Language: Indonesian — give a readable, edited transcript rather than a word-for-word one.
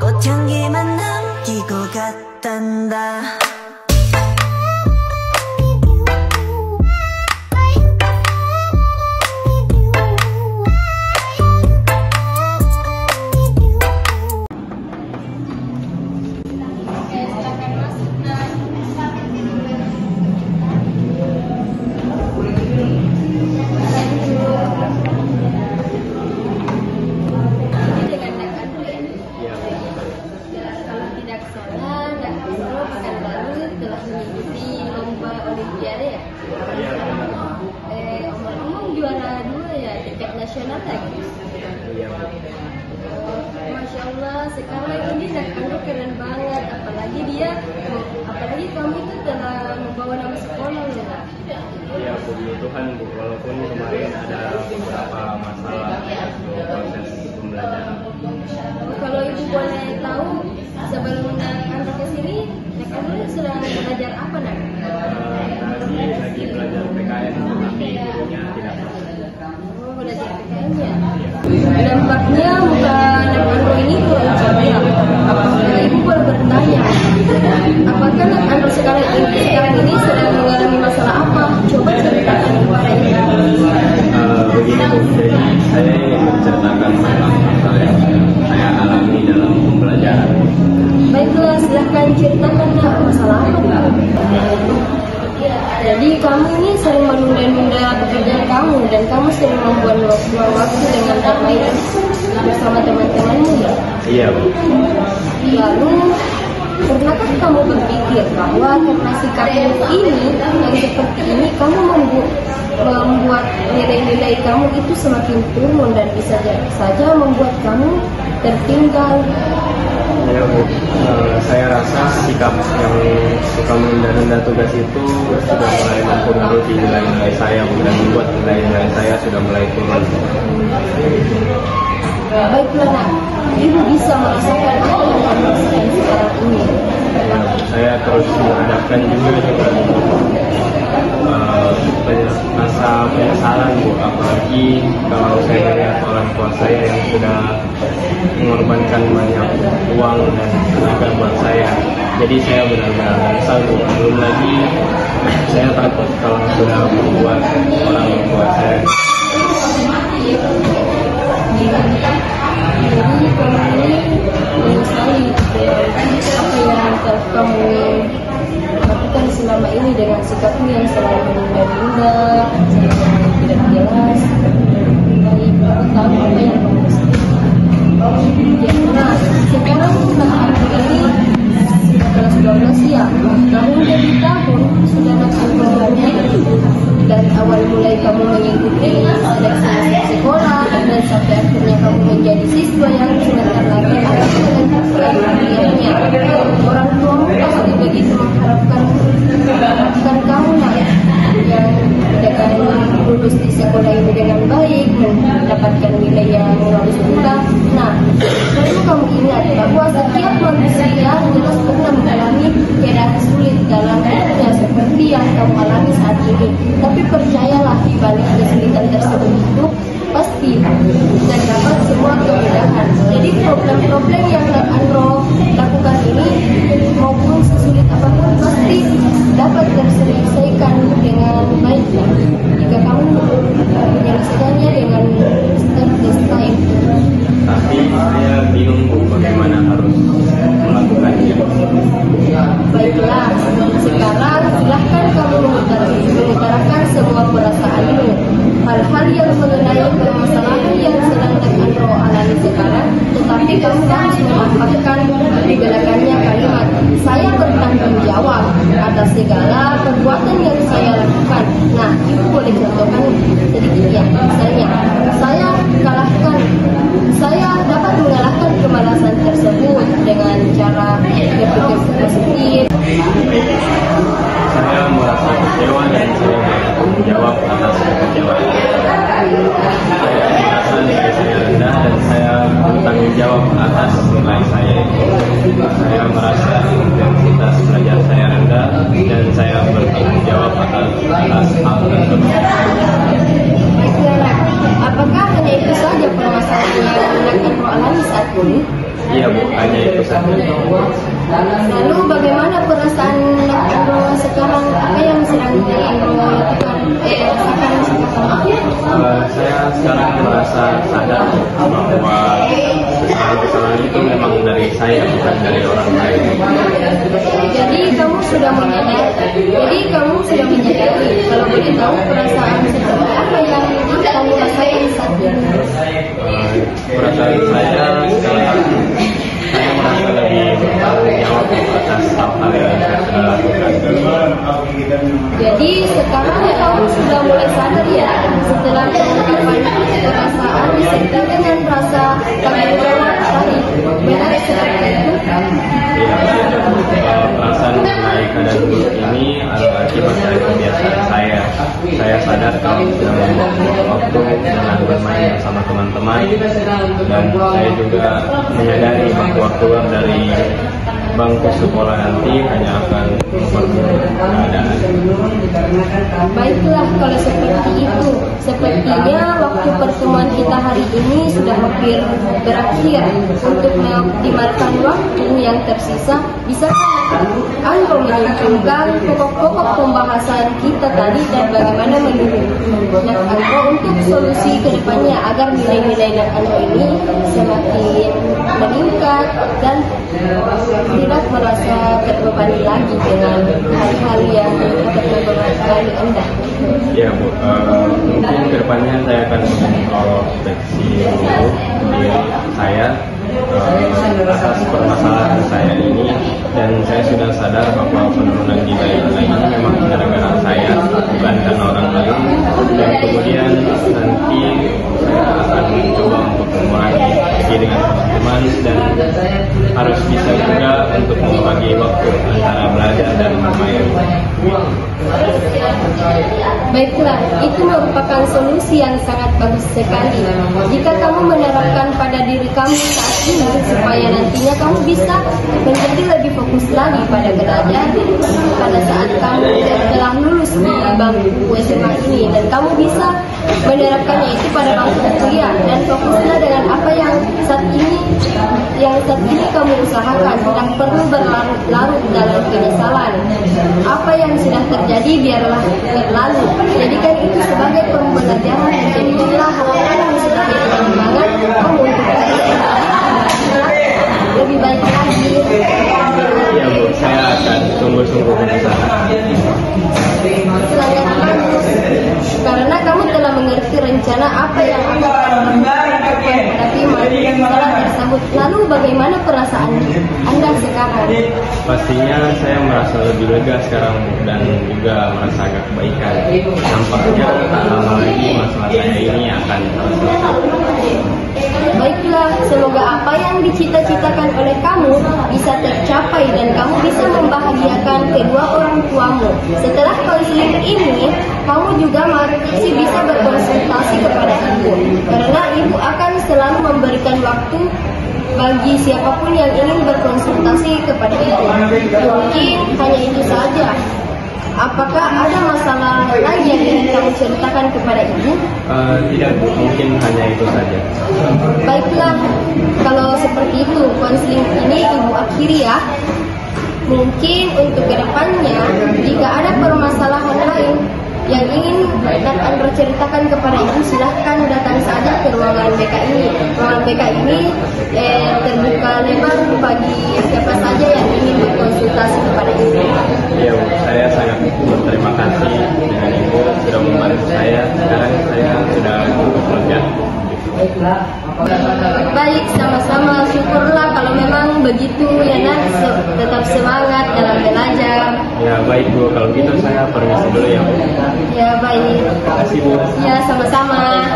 꽃향기만 남기고 갔단다. Juara 2 ya, tingkat nasional lagi. Iya. Masya Allah, sekarang ini Nakandro keren banget, apalagi kamu itu telah membawa nama sekolah ya. Iya, puji Tuhan Bu, walaupun kemarin ada beberapa masalah proses pembelajaran. Kalau ibu boleh tahu, sebelum Nakandro ke sini, Nakandro sedang belajar apa nak? Tadi lagi belajar PKN, tapi gurunya tidak masuk. Belajar PKN-nya. Nampaknya muka Nakandro ini kurang ceria. Ibu boleh bertanya, apakah Nakandro sekarang ini sedang mengalami masalah apa? Coba ceritakan kepada ibu. Begini Bu, jadi saya ingin menceritakan tentang masalah yang saya alami dalam pembelajaran. Baiklah, silahkan ceritakan nak, masalah apa? Jadi kamu ini sering menunda-nunda pekerjaan kamu dan kamu sering membuat waktu dengan bermain bersama teman-temanmu ya? Iya Bu. Lalu, pernahkah kamu berpikir bahwa karena sikapmu ini yang seperti ini kamu membuat nilai-nilai kamu itu semakin turun dan bisa saja membuat kamu tertinggal? Ya Bu, saya rasa sikap yang suka menunda-nunda tugas itu sudah mulai mempengaruhi nilai-nilai saya dan membuat nilai-nilai saya sudah mulai turun. Baiklah nak, ibu bisa merasakan apa yang kamu rasakan sekarang ini. Saya terus menghadapkan juga rasa penyesalan Bu, apalagi kalau saya lihat orang tua saya yang sudah mengorbankan banyak uang dan tenaga buat saya. Jadi saya benar-benar menyesal Bu. Belum lagi saya takut kalau sudah membuat orang tua saya. Jadi kamu ini menyesali apa yang kamu lakukan selama ini dengan sikapmu yang selalu menunda-nunda, selalu tidak jelas. Baik, aku tahu apa yang kamu rasakan. Ya, nah, sekarang Nakandro ini sudah kelas 12 ya. Namun dari tahun sudah Nakandro dari awal mulai kamu mengikuti seleksi sekolah dan sampai akhirnya kamu menjadi siswa yang sebentar lagi akan melanjutkan kuliahnya. Orang tuamu pasti begitu mengharapkan kamu nak yang dengan lulus di sekolah ini dengan baik, mendapatkan nilai yang bagus juga. Nah, perlu kamu ingat bahwa setiap manusia jelas pernah mengalami keadaan sulit dalam hidupnya seperti yang kamu alami saat ini. Tapi percayalah, di balik kesulitan tersebut itu pasti terdapat semua kemudahan. Jadi problem-problem yang Nakandro lakukan ini maupun sesulit apapun pasti dapat terselesaikan dengan baik jika kamu menyelesaikannya dengan step by step. Tapi saya bingung Bu, bagaimana harus melakukannya. Baiklah, sekarang silahkan kamu mengutarakan semua perasaanmu. Hal-hal yang mengenai permasalahan yang sedang Nakandro alami sekarang, tetapi kamu harus memaparkan di belakangnya kalimat saya bertanggung jawab atas segala perbuatan yang saya lakukan. Nah, ibu boleh contohkan sedikit ya. Misalnya, saya dapat mengalahkan kemalasan tersebut dengan cara berpikir positif. Saya merasa kecewa dan saya bertanggung jawab atas kekecewaan. Saya merasa nilai saya rendah dan saya bertanggung jawab atas nilai saya. Saya merasa intensitas belajar saya rendah dan saya bertanggung jawab atas hal tersebut. Apakah hanya itu saja permasalahan menggunakan roh alami saat ini? Iya Bu, hanya itu saja. Lalu bagaimana perasaan Andro sekarang? Apa yang sedang Andro lakukan? Rasakan sekarang? Saya sekarang merasa sadar bahwa kesalahan itu memang dari saya, bukan dari orang lain. Jadi kamu sudah menyadari. Kalau boleh tahu perasaan seperti apa yang kamu rasakan saat ini? Perasaan saya sekarang, saya merasa lebih bertanggung jawab atas hal-hal yang saya sudah lakukan. Jadi sekarang kamu sudah mulai sadar ya, setelah mengungkapkan perasaan disertai dengan rasa tanggung jawab tadi. Benar seperti itu? Iya, perasaan mengenai keadaan buruk ini adalah akibat dari kebiasaan saya. Saya sadar kalau sedang membuang waktu dengan bermain bersama teman-teman, dan saya juga menyadari bahwa keluar dari bangku sekolah nanti hanya akan memperburuk keadaan. Baiklah kalau seperti itu. Sepertinya waktu pertemuan kita hari ini sudah hampir berakhir. Untuk mengoptimalkan waktu yang tersisa, bisakah Andro menunjukkan pokok-pokok pembahasan kita tadi dan bagaimana menggunakan Andro untuk solusi ke depannya agar nilai-nilai dan Andro ini semakin meningkat dan tidak merasa terbebani lagi dengan hal-hal yang dapat membebani Anda. Ya Bu, mungkin kedepannya saya akan mengintrospeksi dulu diri saya atas permasalahan saya ini, dan saya sudah sadar bahwa penurunan nilai ini memang gara-gara saya, bukan karena orang lain. Dan kemudian nanti saya akan mencoba untuk mengurangi pergi dengan teman-teman, dan harus bisa juga untuk membagi waktu antara belajar dan bermain. Baiklah, itu merupakan solusi yang sangat bagus sekali. Jika kamu menerapkan pada diri kamu saat ini, supaya nantinya kamu bisa menjadi lebih fokus lagi pada belajar pada saat kamu telah lulus di bangku SMA ini, dan kamu bisa menerapkannya itu pada bangku kuliah, dan fokuslah dengan apa yang saat ini kamu usahakan. Tidak perlu berlarut-larut dalam penyesalan. Apa yang sudah terjadi biarlah berlalu. Jadikan itu sebagai pembelajaran, dan jadilah hal-hal yang sebagai penyemangat kamu untuk lebih baik lagi. Ya Bu, saya akan sungguh-sungguh berusaha. Sangat bagus, karena kamu telah mengerti rencana apa yang akan kamu lakukan masalah tersebut. Lalu bagaimana perasaan Anda sekarang? Pastinya saya merasa lebih lega sekarang dan juga merasa agak kebaikan. Nampaknya tak lama lagi masalah saya ini akan selesai. Baiklah, semoga apa yang dicita-citakan oleh kamu bisa tercapai dan kamu bisa membahagiakan kedua orang tuamu. Setelah konseling ini, kamu juga masih bisa berkonsultasi kepada ibu, karena ibu akan selalu memberikan waktu bagi siapapun yang ingin berkonsultasi kepada ibu. Mungkin hanya itu saja. Apakah ada masalah lain yang ingin kamu ceritakan kepada ibu? Tidak, mungkin hanya itu saja. Baiklah, kalau seperti itu konseling ini ibu akhiri ya. Mungkin untuk kedepannya, jika ada permasalahan lain yang ingin Andro ceritakan kepada ibu, silahkan datang saja ke ruangan BK ini. Ruangan BK ini terbuka lebar bagi siapa saja yang ingin berkonsultasi kepada ibu. Ya Bu, saya sangat berterima kasih dengan ibu sudah membantu saya. Sekarang saya sudah cukup lega. Baik, sama-sama. Syukurlah kalau memang begitu ya nak, tetap semangat dalam belajar. Ya baik Bu, kalau gitu saya permisi dulu ya Bu. Ya baik. Terima kasih Bu. Ya sama-sama.